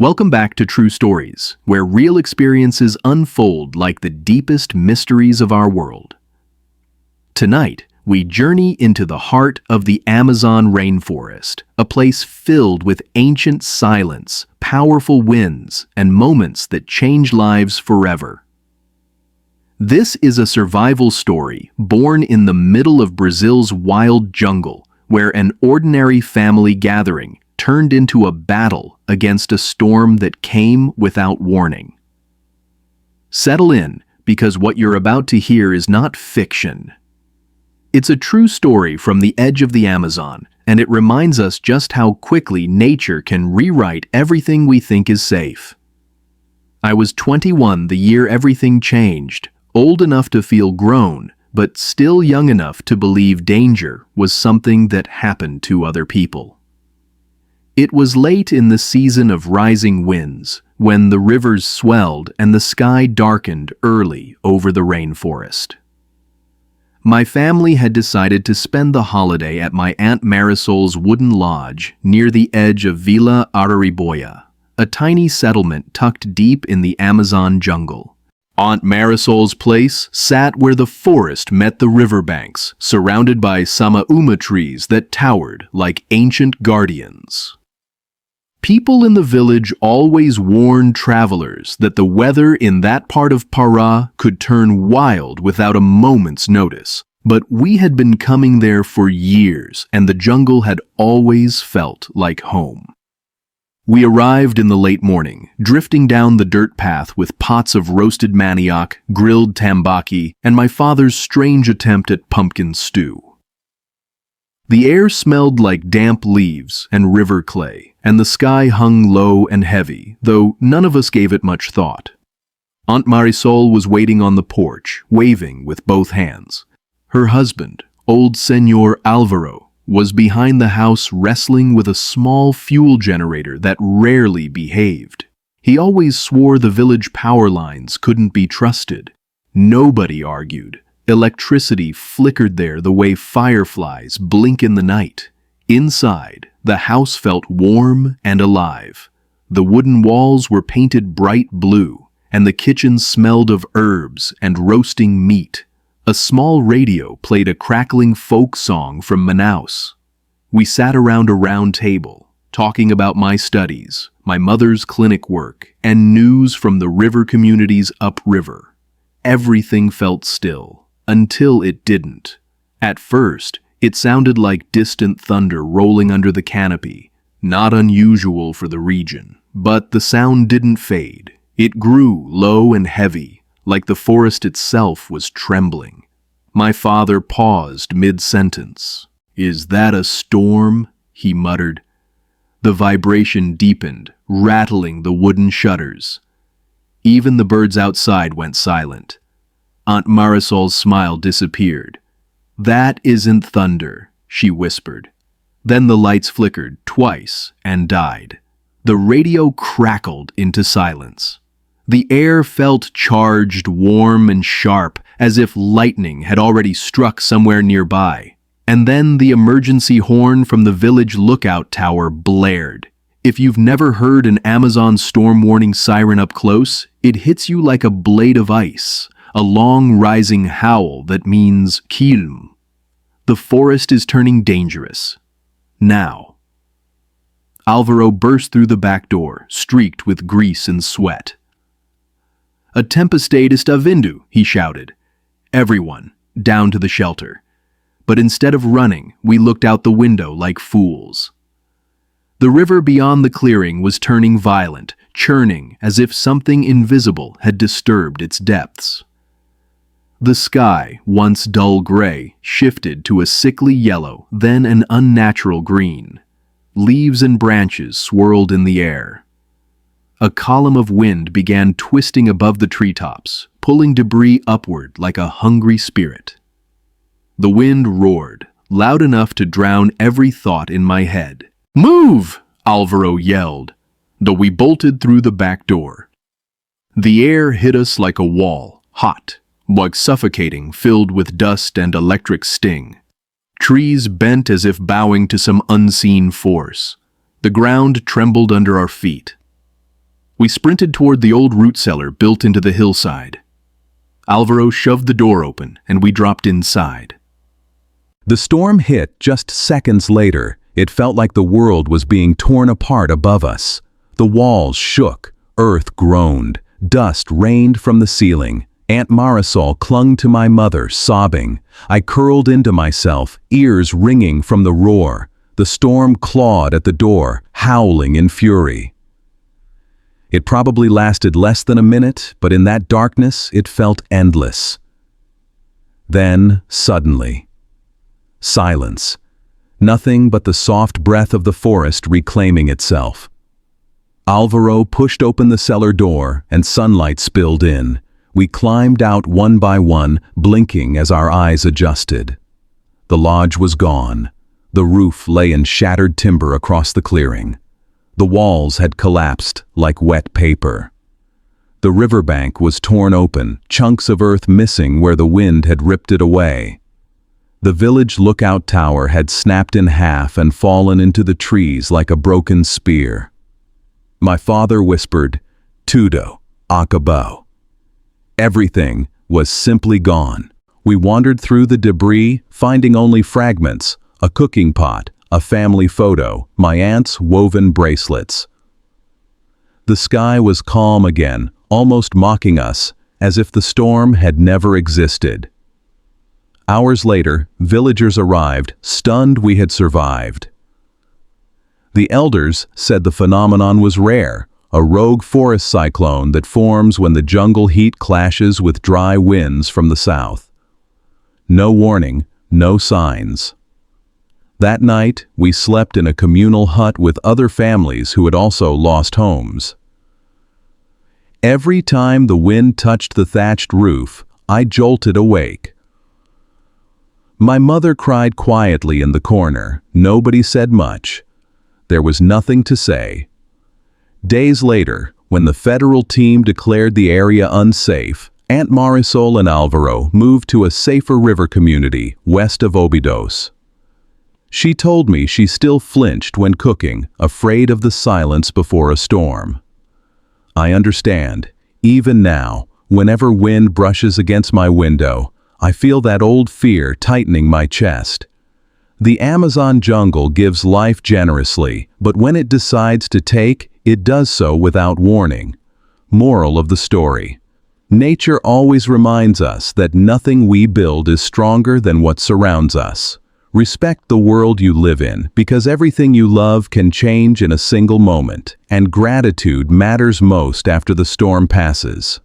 Welcome back to True Stories, where real experiences unfold like the deepest mysteries of our world. Tonight, we journey into the heart of the Amazon rainforest, a place filled with ancient silence, powerful winds, and moments that change lives forever. This is a survival story born in the middle of Brazil's wild jungle, where an ordinary family gathering turned into a battle against a storm that came without warning. Settle in, because what you're about to hear is not fiction. It's a true story from the edge of the Amazon, and it reminds us just how quickly nature can rewrite everything we think is safe. I was 21 the year everything changed, old enough to feel grown, but still young enough to believe danger was something that happened to other people. It was late in the season of rising winds, when the rivers swelled and the sky darkened early over the rainforest. My family had decided to spend the holiday at my Aunt Marisol's wooden lodge near the edge of Vila Arariboia, a tiny settlement tucked deep in the Amazon jungle. Aunt Marisol's place sat where the forest met the riverbanks, surrounded by samauma trees that towered like ancient guardians. People in the village always warned travelers that the weather in that part of Pará could turn wild without a moment's notice, but we had been coming there for years, and the jungle had always felt like home. We arrived in the late morning, drifting down the dirt path with pots of roasted manioc, grilled tambaqui, and my father's strange attempt at pumpkin stew. The air smelled like damp leaves and river clay, and the sky hung low and heavy, though none of us gave it much thought. Aunt Marisol was waiting on the porch, waving with both hands. Her husband, old Senor Alvaro, was behind the house wrestling with a small fuel generator that rarely behaved. He always swore the village power lines couldn't be trusted. Nobody argued. Electricity flickered there the way fireflies blink in the night. Inside, the house felt warm and alive. The wooden walls were painted bright blue, and the kitchen smelled of herbs and roasting meat. A small radio played a crackling folk song from Manaus. We sat around a round table, talking about my studies, my mother's clinic work, and news from the river communities upriver. Everything felt still. Until it didn't. At first, it sounded like distant thunder rolling under the canopy, not unusual for the region. But the sound didn't fade. It grew low and heavy, like the forest itself was trembling. My father paused mid-sentence. "Is that a storm?" he muttered. The vibration deepened, rattling the wooden shutters. Even the birds outside went silent. Aunt Marisol's smile disappeared. "That isn't thunder," she whispered. Then the lights flickered twice and died. The radio crackled into silence. The air felt charged, warm, and sharp, as if lightning had already struck somewhere nearby. And then the emergency horn from the village lookout tower blared. If you've never heard an Amazon storm warning siren up close, it hits you like a blade of ice. A long rising howl that means quilm. The forest is turning dangerous. Now. Alvaro burst through the back door, streaked with grease and sweat. "A tempestade está vindo," he shouted. Everyone, down to the shelter. But instead of running, we looked out the window like fools. The river beyond the clearing was turning violent, churning as if something invisible had disturbed its depths. The sky, once dull gray, shifted to a sickly yellow, then an unnatural green. Leaves and branches swirled in the air. A column of wind began twisting above the treetops, pulling debris upward like a hungry spirit. The wind roared, loud enough to drown every thought in my head. "Move!" Alvaro yelled, though we bolted through the back door. The air hit us like a wall, hot, like suffocating, filled with dust and electric sting. Trees bent as if bowing to some unseen force. The ground trembled under our feet. We sprinted toward the old root cellar built into the hillside. Alvaro shoved the door open, and we dropped inside. The storm hit just seconds later. It felt like the world was being torn apart above us. The walls shook, earth groaned, dust rained from the ceiling. Aunt Marisol clung to my mother, sobbing. I curled into myself, ears ringing from the roar. The storm clawed at the door, howling in fury. It probably lasted less than a minute, but in that darkness it felt endless. Then, suddenly, silence. Nothing but the soft breath of the forest reclaiming itself. Alvaro pushed open the cellar door, and sunlight spilled in. We climbed out one by one, blinking as our eyes adjusted. The lodge was gone. The roof lay in shattered timber across the clearing. The walls had collapsed like wet paper. The riverbank was torn open, chunks of earth missing where the wind had ripped it away. The village lookout tower had snapped in half and fallen into the trees like a broken spear. My father whispered, "Tudo, acabou." Everything was simply gone. We wandered through the debris, finding only fragments, a cooking pot, a family photo, my aunt's woven bracelets. The sky was calm again, almost mocking us, as if the storm had never existed. Hours later, villagers arrived, stunned we had survived. The elders said the phenomenon was rare, a rogue forest cyclone that forms when the jungle heat clashes with dry winds from the south. No warning, no signs. That night, we slept in a communal hut with other families who had also lost homes. Every time the wind touched the thatched roof, I jolted awake. My mother cried quietly in the corner. Nobody said much. There was nothing to say. Days later, when the federal team declared the area unsafe, Aunt Marisol and Alvaro moved to a safer river community west of Óbidos. She told me she still flinched when cooking, afraid of the silence before a storm. I understand. Even now, whenever wind brushes against my window, I feel that old fear tightening my chest. The Amazon jungle gives life generously, but when it decides to take, it does so without warning. Moral of the story: nature always reminds us that nothing we build is stronger than what surrounds us. Respect the world you live in, because everything you love can change in a single moment, and gratitude matters most after the storm passes.